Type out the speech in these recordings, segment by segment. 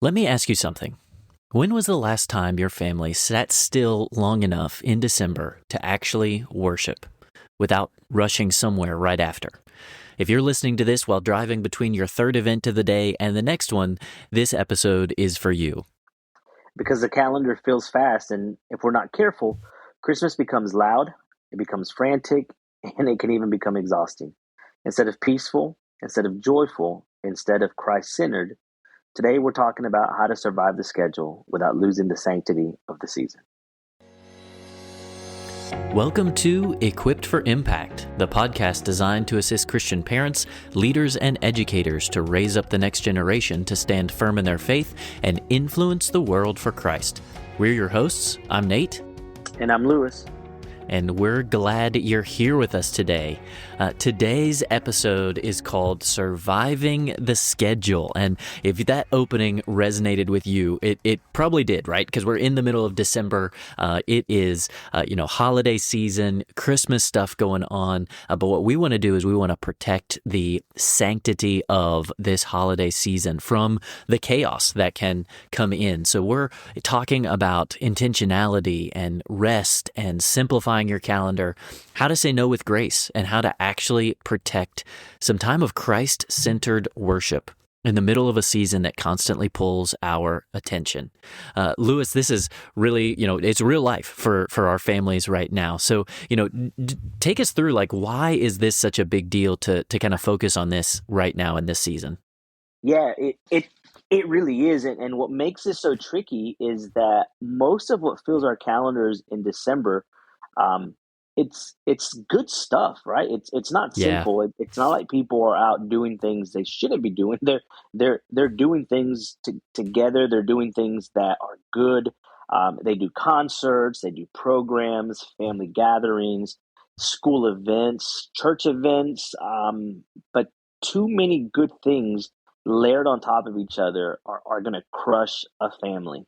Let me ask you something. When was the last time your family sat still long enough in December to actually worship without rushing somewhere right after? If you're listening to this while driving between your third event of the day and the next one, this episode is for you. Because the calendar feels fast, and if we're not careful, Christmas becomes loud, it becomes frantic, and it can even become exhausting. Instead of peaceful, instead of joyful, instead of Christ-centered, today we're talking about how to survive the schedule without losing the sanctity of the season. Welcome to Equipped for Impact, the podcast designed to assist Christian parents, leaders, and educators to raise up the next generation to stand firm in their faith and influence the world for Christ. We're your hosts. I'm Nate. And I'm Lewis. And we're glad you're here with us today. Today's episode is called Surviving the Schedule. And if that opening resonated with you, it probably did, right? Because we're in the middle of December. It is, holiday season, Christmas stuff going on. But what we want to do is we want to protect the sanctity of this holiday season from the chaos that can come in. So we're talking about intentionality and rest and simplifying your calendar, how to say no with grace, and how to actually protect some time of Christ-centered worship in the middle of a season that constantly pulls our attention. Lewis, this is really, it's real life for our families right now. So, take us through, why is this such a big deal to kind of focus on this right now in this season? Yeah, it really is. And what makes this so tricky is that most of what fills our calendars in December, it's good stuff, right? It's not sinful. It's not like people are out doing things they shouldn't be doing. They're doing things together. They're doing things that are good. They do concerts, they do programs, family gatherings, school events, church events. But too many good things layered on top of each other are going to crush a family.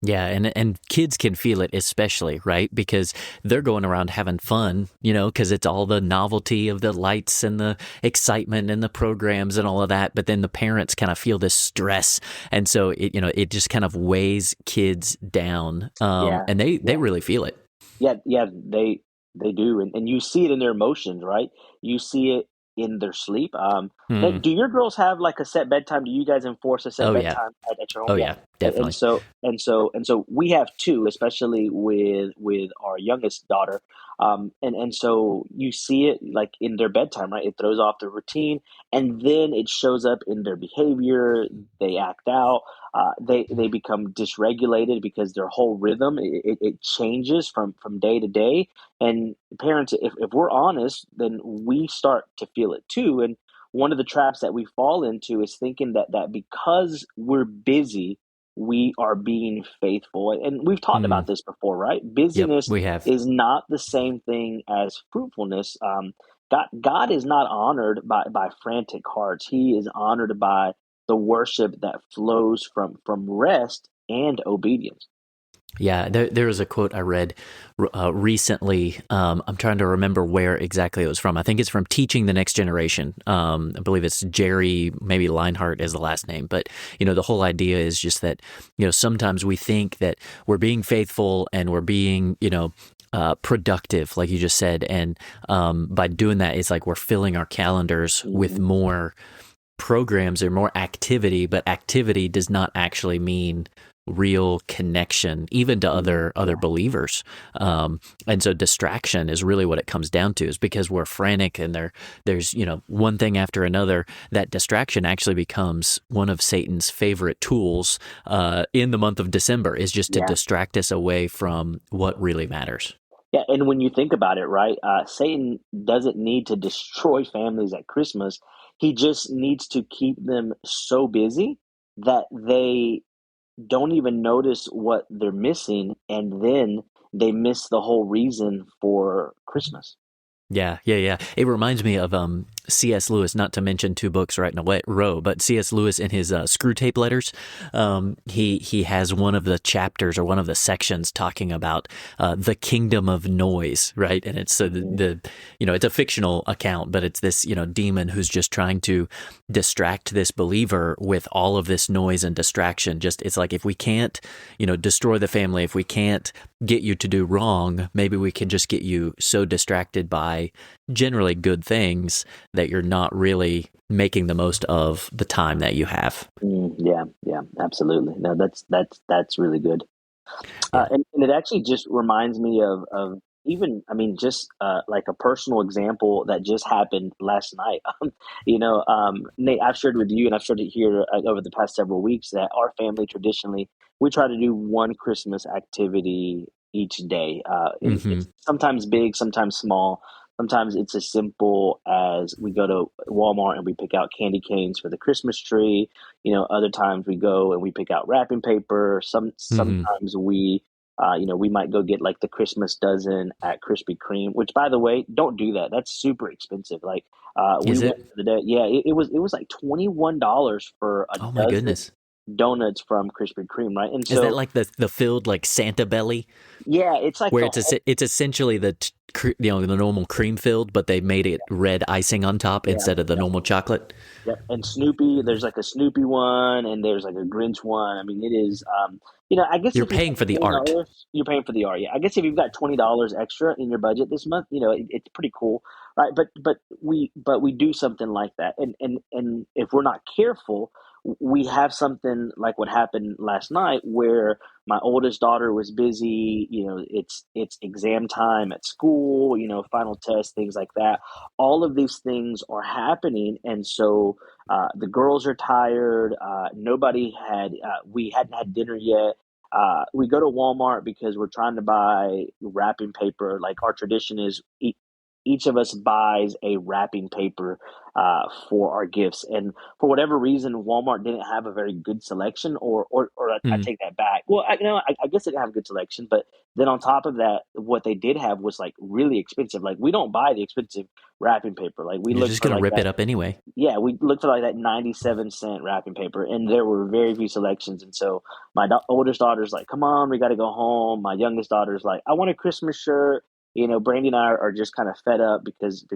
Yeah, and kids can feel it especially, right? Because they're going around having fun, because it's all the novelty of the lights and the excitement and the programs and all of that. But then the parents kind of feel this stress, and so it just kind of weighs kids down, and they really feel it. Yeah, they do, and you see it in their emotions, right? You see it in their sleep. Do your girls have like a set bedtime? Do you guys enforce a set bedtime at your home? Oh yeah, definitely. And so we have two, especially with our youngest daughter. And so you see it like in their bedtime, right? It throws off the routine, and then it shows up in their behavior. They act out. They become dysregulated because their whole rhythm it changes from day to day. And parents, if we're honest, then we start to feel it too. And one of the traps that we fall into is thinking that because we're busy, we are being faithful. And we've talked about this before, right? Busyness we have. is not the same thing as fruitfulness. God is not honored by frantic hearts. He is honored by the worship that flows from rest and obedience. Yeah, there was a quote I read recently. I'm trying to remember where exactly it was from. I think it's from Teaching the Next Generation. I believe it's Jerry, maybe Leinhart is the last name. But, the whole idea is just that, sometimes we think that we're being faithful and we're being, productive, like you just said. And by doing that, it's like we're filling our calendars with more programs or more activity, but activity does not actually mean real connection, even to other believers. And so distraction is really what it comes down to, is because we're frantic and there's one thing after another. That distraction actually becomes one of Satan's favorite tools in the month of December, is just to distract us away from what really matters. Yeah, and when you think about it, right, Satan doesn't need to destroy families at Christmas. He just needs to keep them so busy that they don't even notice what they're missing, and then they miss the whole reason for Christmas. Yeah. It reminds me of C.S. Lewis, not to mention two books right in a row, but C.S. Lewis in his Screw Tape Letters, he has one of the chapters or one of the sections talking about the kingdom of noise, right? And it's the it's a fictional account, but it's this demon who's just trying to distract this believer with all of this noise and distraction. Just it's like, if we can't destroy the family, if we can't get you to do wrong, maybe we can just get you so distracted by generally good things that you're not really making the most of the time that you have. Yeah, absolutely. No, that's really good. Yeah. And it actually just reminds me of even, I mean, just like a personal example that just happened last night. Nate, I've shared with you, and I've shared it here over the past several weeks, that our family traditionally, we try to do one Christmas activity each day. And Mm-hmm. it's sometimes big, sometimes small. Sometimes it's as simple as we go to Walmart and we pick out candy canes for the Christmas tree. Other times we go and we pick out wrapping paper. Mm-hmm. Sometimes we might go get like the Christmas dozen at Krispy Kreme, which, by the way, don't do that. That's super expensive. Like, we Is went it? the day, yeah, it was like $21 for a Oh my dozen goodness. donuts from Krispy Kreme, right? And Is that so, like the filled like Santa belly, yeah, it's like where the whole, it's essentially the normal cream filled, but they made it red icing on top yeah, instead of the yeah. normal chocolate? Yep. And Snoopy, there's like a Snoopy one, and there's like a Grinch one. I mean, it is. I guess You're if you've paying got for the art. $20, you're paying for the art. Yeah, I guess if you've got $20 extra in your budget this month, it's pretty cool, right? But we do something like that, and if we're not careful, we have something like what happened last night, where my oldest daughter was busy. It's exam time at school. Final test, things like that. All of these things are happening, and so the girls are tired. We hadn't had dinner yet. We go to Walmart because we're trying to buy wrapping paper. Like, our tradition is, each of us buys a wrapping paper for our gifts. And for whatever reason, Walmart didn't have a very good selection, or I Mm. take that back. Well, I guess they didn't have a good selection, but then on top of that, what they did have was like really expensive. Like, we don't buy the expensive wrapping paper. Like, we You're look just for gonna like rip that. it up anyway. Yeah, we looked for like that 97-cent wrapping paper, and there were very few selections. And so my oldest daughter's like, "Come on, we got to go home." My youngest daughter's like, "I want a Christmas shirt." Brandy and I are just kind of fed up because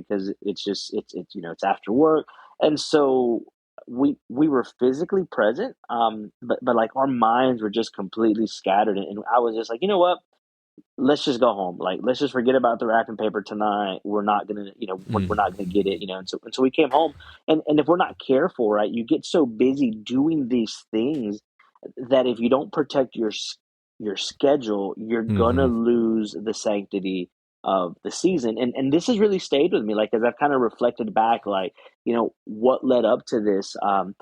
it's after work, and so we were physically present, but like, our minds were just completely scattered, and I was just like, you know what? Let's just go home. Like, let's just forget about the wrapping paper tonight. We're not gonna, we're Mm. not gonna get it. And so we came home, and if we're not careful, right, you get so busy doing these things that if you don't protect your schedule, you're gonna Mm-hmm. lose the sanctity of the season. And this has really stayed with me. Like, as I've kind of reflected back, like, what led up to this. And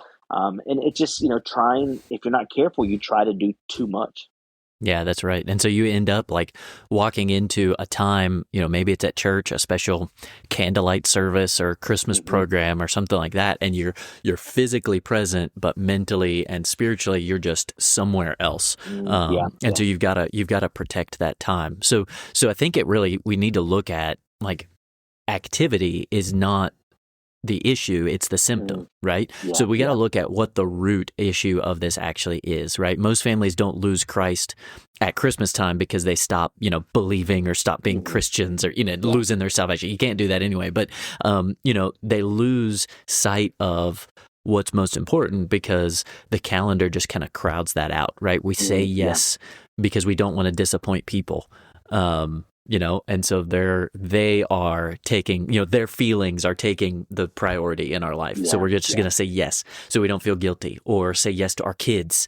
it just, trying, if you're not careful, you try to do too much. Yeah, that's right. And so you end up like walking into a time, maybe it's at church, a special candlelight service or Christmas Hmm. program or something like that, and you're physically present, but mentally and spiritually you're just somewhere else. Yeah, And yeah. so you've got to protect that time. So I think we need to look at, like, activity is not the issue, it's the symptom, Mm, right? yeah, So we got to yeah. look at what the root issue of this actually is, right? Most families don't lose Christ at Christmas time because they stop, believing or stop being Mhm. Christians, or, Yeah. losing their salvation. You can't do that anyway. But, they lose sight of what's most important because the calendar just kind of crowds that out, right? We say Yeah. yes because we don't want to disappoint people. And so they are taking, their feelings are taking the priority in our life. So Yeah. we're just going Yeah. to say yes so we don't feel guilty, or say yes to our kids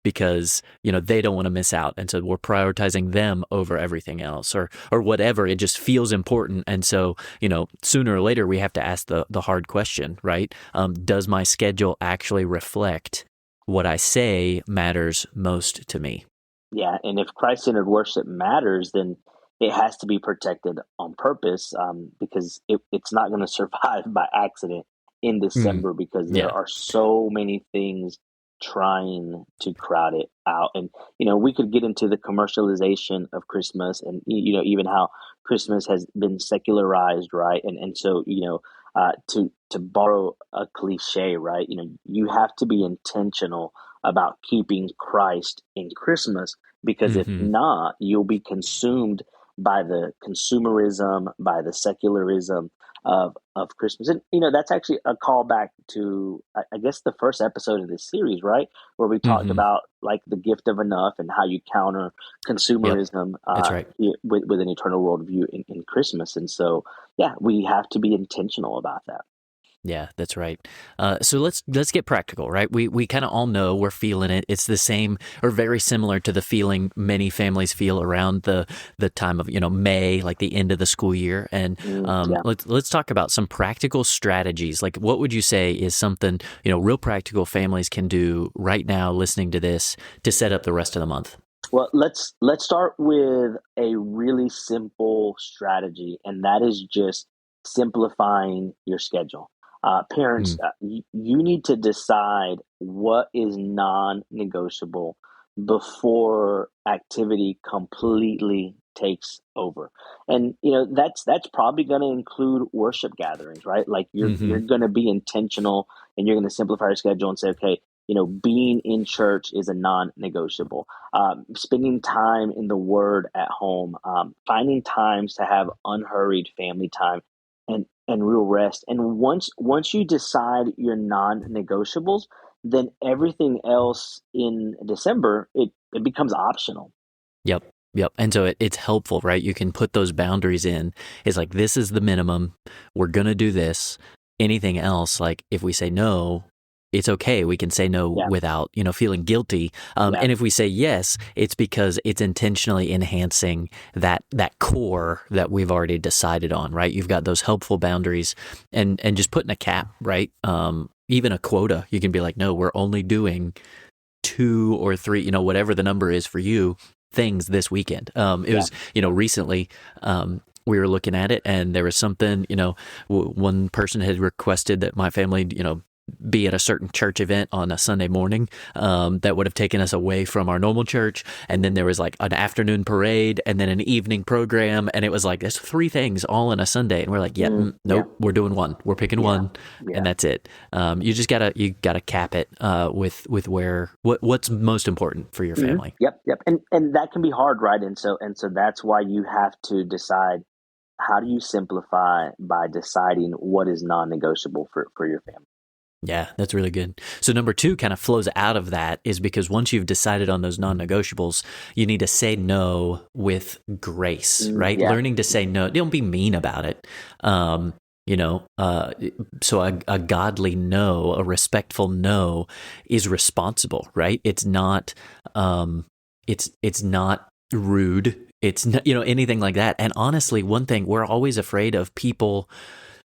because, they don't want to miss out. And so we're prioritizing them over everything else, or whatever. It just feels important. And so, sooner or later we have to ask the hard question, right? Does my schedule actually reflect what I say matters most to me? Yeah. And if Christ-centered worship matters, then it has to be protected on purpose, because it's not going to survive by accident in Mm, December, because there yeah. are so many things trying to crowd it out. And, we could get into the commercialization of Christmas, and, even how Christmas has been secularized, right? And so, To borrow a cliche, right? You have to be intentional about keeping Christ in Christmas, because if Hmm. not, you'll be consumed by the consumerism, by the secularism of Christmas. And that's actually a callback to, I guess, the first episode of this series, right? Where we talked Hmm. about like the gift of enough and how you counter Yep, consumerism that's right. with an eternal worldview in Christmas. And so, yeah, we have to be intentional about that. Yeah, that's right. So let's get practical, right? We kind of all know we're feeling it. It's the same or very similar to the feeling many families feel around the time of May, like the end of the school year. And Yeah. let's talk about some practical strategies. Like, what would you say is something real practical families can do right now, listening to this, to set up the rest of the month? Well, let's start with a really simple strategy, and that is just simplifying your schedule. Parents, Mm, you need to decide what is non-negotiable before activity completely takes over. And that's probably going to include worship gatherings, right? Like you're hmm. going to be intentional, and you're going to simplify your schedule and say, okay, being in church is a non-negotiable. Spending time in the Word at home, finding times to have unhurried family time, and real rest. And once you decide your non-negotiables, then everything else in December, it becomes optional. Yep. Yep. And so it's helpful, right? You can put those boundaries in. It's like, this is the minimum. We're going to do this. Anything else, like if we say no, it's okay. We can say no Yeah, without, feeling guilty. yeah, And if we say yes, it's because it's intentionally enhancing that core that we've already decided on, right? You've got those helpful boundaries, and just putting a cap, right? Even a quota. You can be like, no, we're only doing two or three, whatever the number is for you, things this weekend. It yeah. was, recently, we were looking at it, and there was something, one person had requested that my family, be at a certain church event on a Sunday morning, that would have taken us away from our normal church. And then there was like an afternoon parade and then an evening program. And it was like, there's three things all in a Sunday. And we're like, yeah, Yeah, nope, we're doing one. We're picking yeah, one, yeah. and that's it. You gotta cap it with what's most important for your family. Yep, yep. And that can be hard, right? And so that's why you have to decide, how do you simplify by deciding what is non-negotiable for your family. Yeah, that's really good. So number two kind of flows out of that, is because once you've decided on those non-negotiables, you need to say no with grace, right? Yeah, Learning to say no. Don't be mean about it. Um, you know, uh, so a godly no, a respectful no, is responsible, right? It's not rude. It's not, anything like that. And honestly, one thing, we're always afraid of people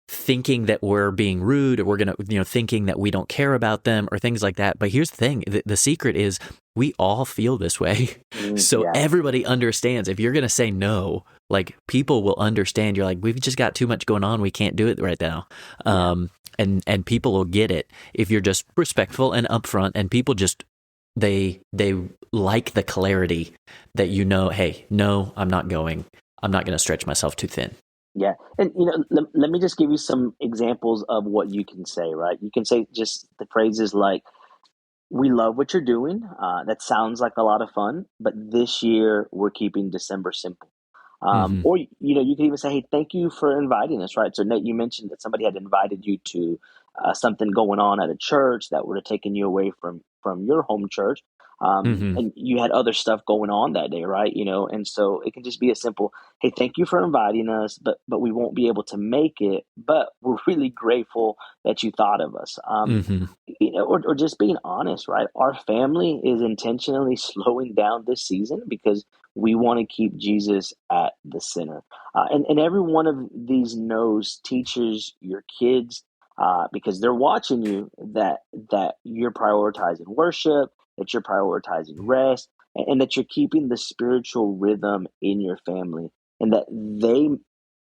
thinking that we're being rude, or we're going to, thinking that we don't care about them or things like that. But here's the thing. The secret is, we all feel this way. So yeah, everybody understands. If you're going to say no, like, people will understand. You're like, we've just got too much going on. We can't do it right now. yeah. And people will get it if you're just respectful and upfront, and people just, they like the clarity that, hey, no, I'm not going. I'm not going to stretch myself too thin. Yeah. And, let me just give you some examples of what you can say, right? You can say just the phrases like, we love what you're doing. That sounds like a lot of fun, but this year we're keeping December simple. Hmm. Or, you can even say, hey, thank you for inviting us, right? So, Nate, you mentioned that somebody had invited you to something going on at a church that would have taken you away from your home church. Hmm. And you had other stuff going on that day, right? And so it can just be a simple, hey, thank you for inviting us, but we won't be able to make it, but we're really grateful that you thought of us. Hmm. Or just being honest, right? Our family is intentionally slowing down this season because we want to keep Jesus at the center. And every one of these no's teaches your kids, because they're watching you, that you're prioritizing worship, that you're prioritizing rest, and that you're keeping the spiritual rhythm in your family, and that they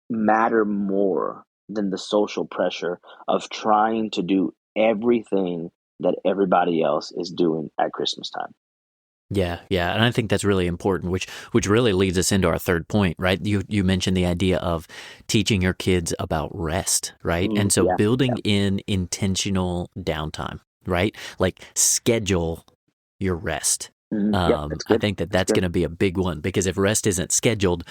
matter more than the social pressure of trying to do everything that everybody else is doing at Christmas time. Yeah, and I think that's really important, which really leads us into our third point, right? You mentioned the idea of teaching your kids about rest, right? And so Yeah, building in intentional downtime, right? Like schedule your rest. yep, that's I good. think That's that's good. going to be a big one because if rest isn't scheduled,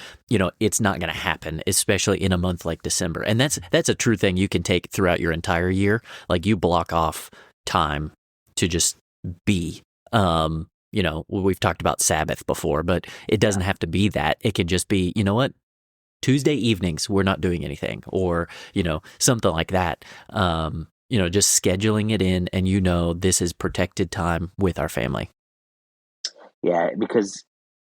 it's not going to happen, especially in a month like December. And that's a true thing you can take throughout your entire year. Like you block off time to just be. We've talked about Sabbath before, but it Yeah. doesn't have to be that. It can just be, you know what? Tuesday evenings, we're not doing anything, or, something like that. Just scheduling it in and this is protected time with our family. Yeah, because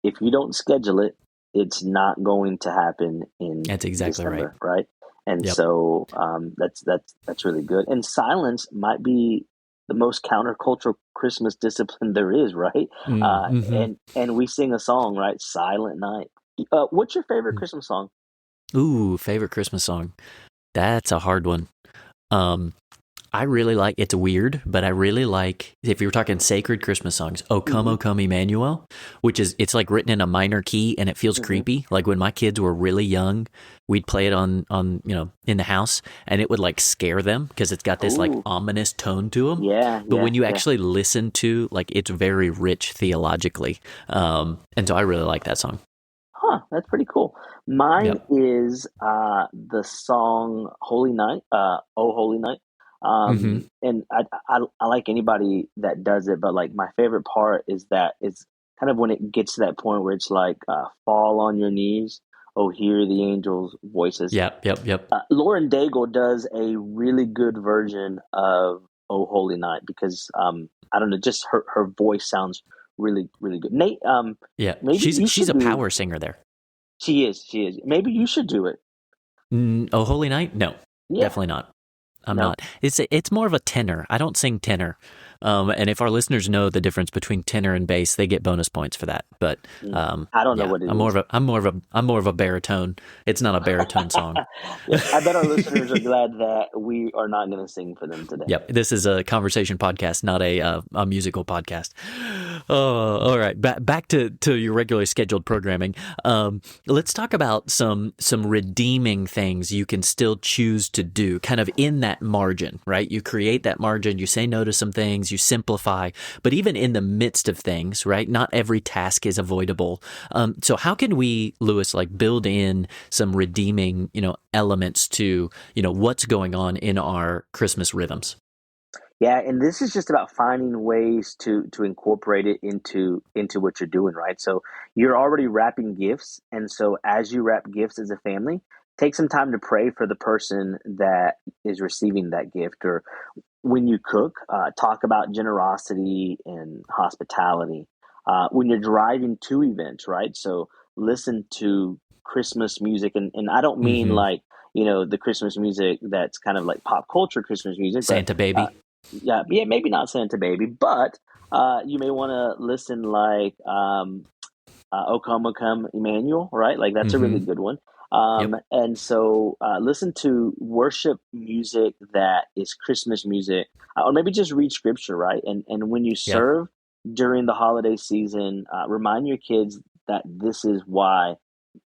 if you don't schedule it, it's not going to happen in That's exactly right. December, right? And Yep. so that's really good. And silence might be the most countercultural Christmas discipline there is, right? Mm-hmm. And we sing a song, right? Silent Night. What's your favorite Christmas song? Ooh, favorite Christmas song. That's a hard one. Um, I really like, it's weird, but I really like, if you're talking sacred Christmas songs, Hmm. O Come Emmanuel, it's like written in a minor key and it feels Hmm. creepy. Like when my kids were really young, we'd play it in the house and it would like scare them because it's got this like Ooh, ominous tone to them. yeah, But yeah, when you yeah. actually listen to, like, it's very rich theologically. And so I really like that song. Huh, that's pretty cool. Mine Yep. is the song "Holy Night," "Oh Holy Night," Mm-hmm. and I like anybody that does it, but like my favorite part is that it's kind of when it gets to that point where it's like "Fall on your knees, oh hear the angels' voices." Yep. Lauren Daigle does a really good version of "Oh Holy Night" because I don't know, just her voice sounds really really good. Nate, Yeah. maybe She's you she's should a do. power singer there. She is. She is. Maybe you should do it. Oh, Holy Night? No, Yeah. definitely not. I'm No. not. It's more of a tenor. I don't sing tenor. And if our listeners know the difference between tenor and bass, they get bonus points for that. But I don't know yeah, what it I'm more is. of a baritone. It's not a baritone song. Yep. I bet our listeners are glad that we are not going to sing for them today. Yep, this is a conversation podcast, not a musical podcast. Oh, all right. Back to your regularly scheduled programming. Let's talk about some redeeming things you can still choose to do, kind of in that margin, right? You create that margin. You say no to some things. You simplify. But even in the midst of things, right? Not every task is avoidable. So how can we, Lewis, like build in some redeeming, elements to what's going on in our Christmas rhythms? Yeah, and this is just about finding ways to incorporate it into what you're doing, right? So you're already wrapping gifts, and so as you wrap gifts as a family, take some time to pray for the person that is receiving that gift. Or when you cook, talk about generosity and hospitality. When you're driving to events, right? So listen to Christmas music, and I don't mean Mm-hmm. like the Christmas music that's kind of like pop culture Christmas music, but Santa uh, Baby. yeah, maybe not Santa Baby, but you may want to listen like "O Come Emmanuel," right? Like that's a really Mm-hmm. good one. Yep. And so listen to worship music that is Christmas music, or maybe just read scripture, right? And when you Yep. serve during the holiday season, remind your kids that this is why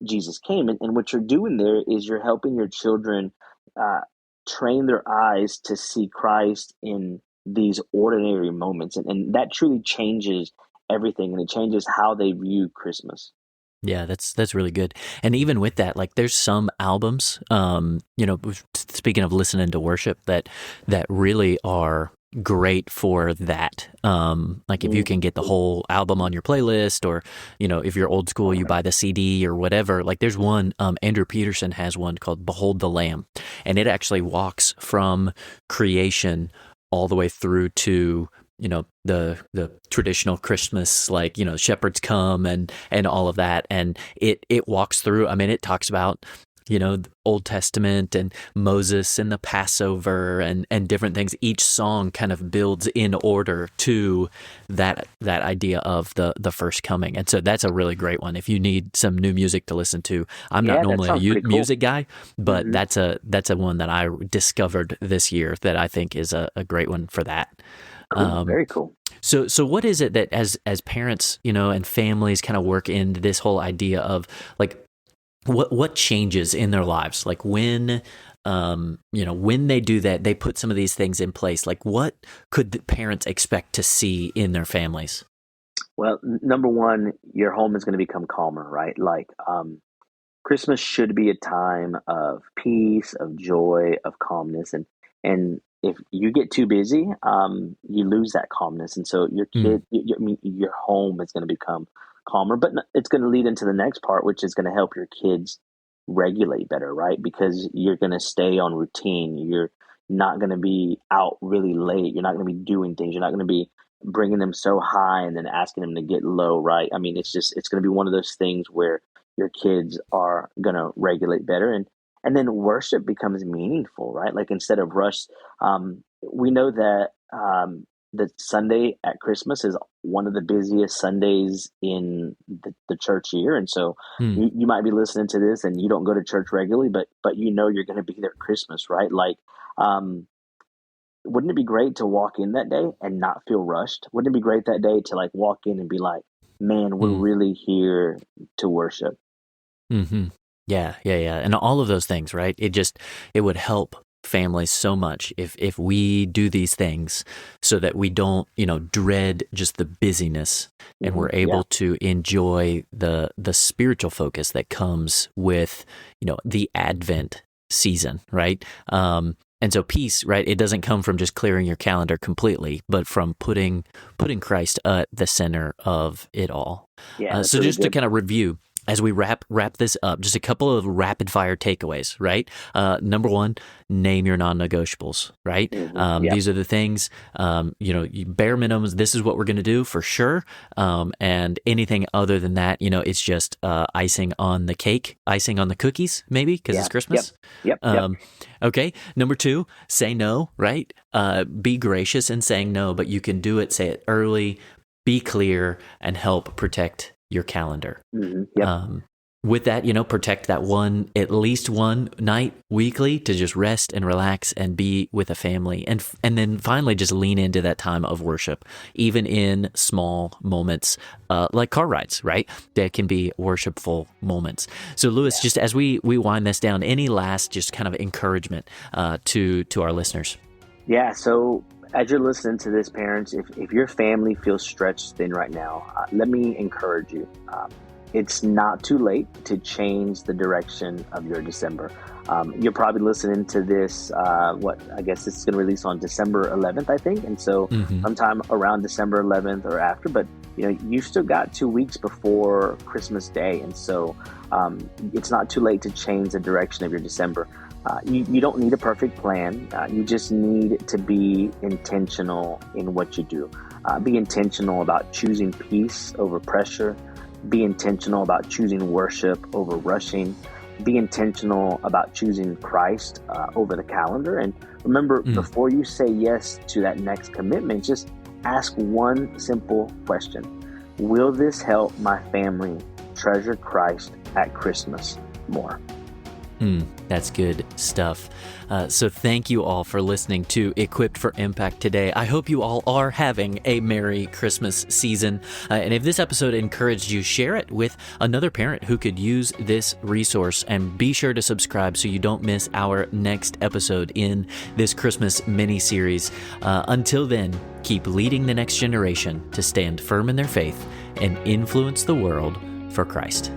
Jesus came. And what you're doing there is you're helping your children uh, train their eyes to see Christ in these ordinary moments. And that truly changes everything, and it changes how they view Christmas. Yeah, that's really good. And even with that, like there's some albums, speaking of listening to worship that really are great for that. Like if you can get the whole album on your playlist, or if you're old school, you buy the CD or whatever. Like there's one, Andrew Peterson has one called "Behold the Lamb," and it actually walks from creation all the way through to the traditional Christmas, like shepherds come and all of that, and it walks through. I mean, it talks about the Old Testament and Moses and the Passover and different things. Each song kind of builds in order to that idea of the first coming, and so that's a really great one if you need some new music to listen to. I'm not Yeah, that normally sounds a pretty cool. music guy, but Hmm. that's a one that I discovered this year that I think is a great one for that. Cool. Very cool. So what is it that as parents, and families kind of work into this whole idea of like what changes in their lives? Like when when they do that, they put some of these things in place. Like what could the parents expect to see in their families? Well, number one, your home is going to become calmer, right? Like, Christmas should be a time of peace, of joy, of calmness, and if you get too busy, you lose that calmness, and so your Mm, kid, I mean, your home is going to become calmer. But it's going to lead into the next part, which is going to help your kids regulate better, right? Because you're going to stay on routine. You're not going to be out really late. You're not going to be doing things. You're not going to be bringing them so high and then asking them to get low, right? I mean, it's going to be one of those things where your kids are going to regulate better, and then worship becomes meaningful, right? Like instead of rush, we know that the Sunday at Christmas is one of the busiest Sundays in the church year, and so mm, you might be listening to this and you don't go to church regularly, but you're going to be there at Christmas, right? Like, um, wouldn't it be great to walk in that day and not feel rushed? Wouldn't it be great that day to like walk in and be like, man, we're mm. really here to worship? Hmm. Yeah, yeah, yeah, and all of those things, right? It would help families so much if we do these things so that we don't, dread just the busyness, and we're Yeah. able to enjoy the spiritual focus that comes with, the Advent season, right? And so peace, right? It doesn't come from just clearing your calendar completely, but from putting Christ at the center of it all. Yeah, that's So really just to good. kind of review, as we wrap this up, just a couple of rapid fire takeaways, right? Number one, name your non-negotiables, right? Yeah. These are the things, bare minimums. This is what we're going to do for sure. And anything other than that, it's just icing on the cake, icing on the cookies, maybe because Yeah. it's Yep. Christmas. Yep. Okay. Number two, say no, right? Be gracious in saying no, but you can do it. Say it early. Be clear and help protect your calendar. Yep. With that, protect that at least one night weekly to just rest and relax and be with a family. And then finally, just lean into that time of worship, even in small moments, like car rides, right? That can be worshipful moments. So Lewis, just as we wind this down, any last just kind of encouragement to our listeners? Yeah. So as you're listening to this, parents, if your family feels stretched thin right now, let me encourage you. It's not too late to change the direction of your December. You're probably listening to this, I guess this is going to release on December 11th, I think. And so Mm-hmm. sometime around December 11th or after, but you've still got 2 weeks before Christmas Day. And so it's not too late to change the direction of your December. You don't need a perfect plan. You just need to be intentional in what you do. Be intentional about choosing peace over pressure. Be intentional about choosing worship over rushing. Be intentional about choosing Christ over the calendar. And remember, before you say yes to that next commitment, just ask one simple question. Will this help my family treasure Christ at Christmas more? That's good stuff. So thank you all for listening to Equipped for Impact today. I hope you all are having a Merry Christmas season. And if this episode encouraged you, share it with another parent who could use this resource. And be sure to subscribe so you don't miss our next episode in this Christmas mini-series. Until then, keep leading the next generation to stand firm in their faith and influence the world for Christ.